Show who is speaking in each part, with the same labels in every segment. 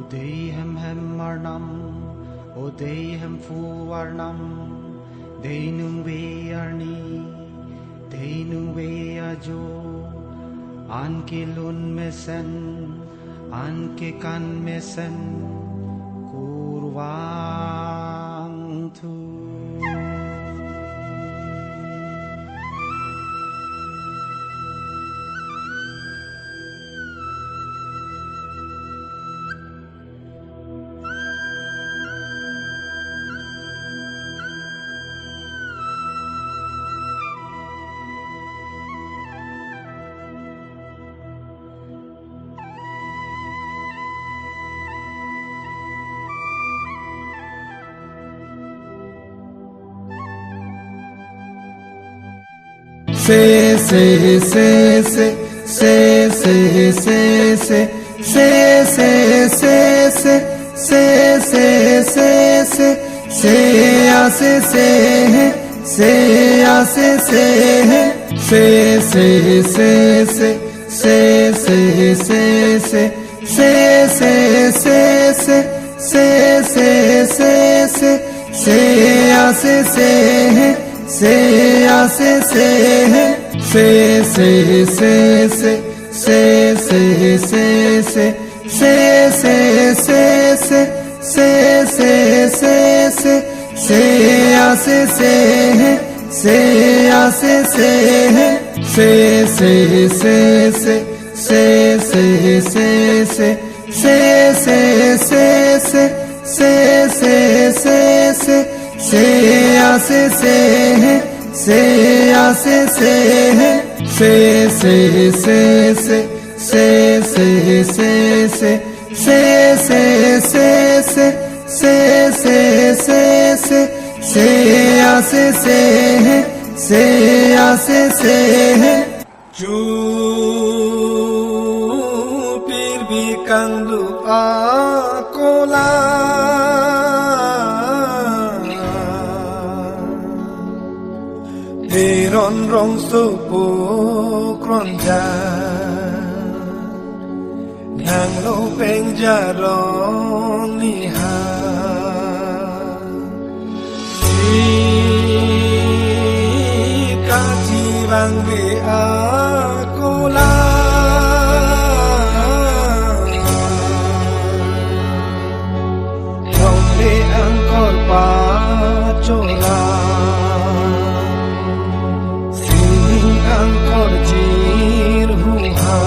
Speaker 1: Dehem hemmarnam, o dehem fuarnam, deinung vearni, deinung veajo, anke lun mesen, anke kan mesen, kurwang tu.
Speaker 2: Se se se se se se se se se se se se se se se se se hace se hace se se se se se se se se se se se se se se se se se hace se hace se se se se se se se se se se se se se se se se se se hace se hace se se se se se se se se se se se se se se se se se hace se hace se se se se se se se se se se se se se se se se se hace se hace Jupir bikang lupa kola Deron rong supo kronja Nang lo peng jarong liha Si kaji bang be akola Dong le angkor pa chola Angkor jir huha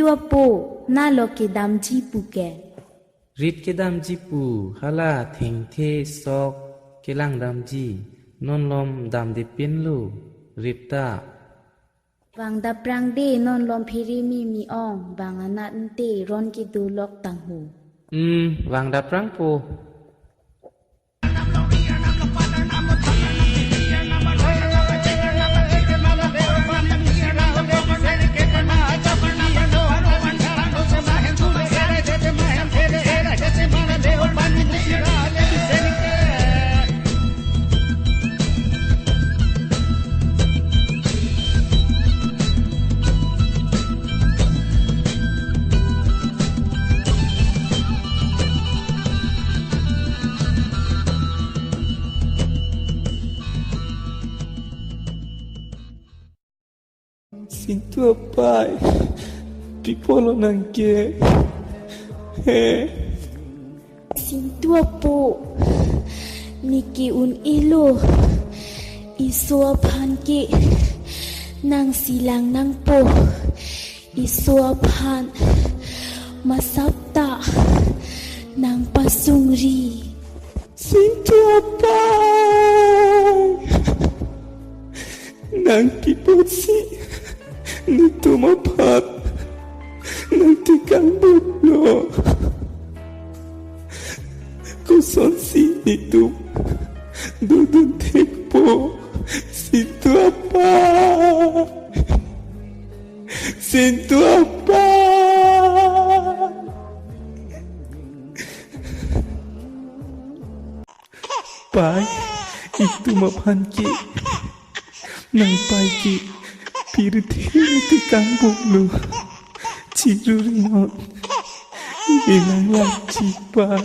Speaker 3: tua po na lo ke dam ji pu ke
Speaker 4: rit ke dam ji pu hala theng the sok ke lang dam ji non lom dam de pin lu rita
Speaker 3: wang da prang de non lom phiri mi ong bang ana nte ron ki du lok tang hu
Speaker 4: wang da prang po
Speaker 2: Sinto a pai Pipolo nangke He
Speaker 3: sin tua po niki un ilo isua phan ki nang silang nang po isua phan masapta nang pasungri
Speaker 2: Sinto a pai Nang kiposi Nito mapat Nang tikang buklo Kuson si nito Dudun tikpo Sinto apa Sinto apa Pai Itu mapan ki Nang pai ki Pirithiri tikang buklo Ciruringot Ilang lang cipa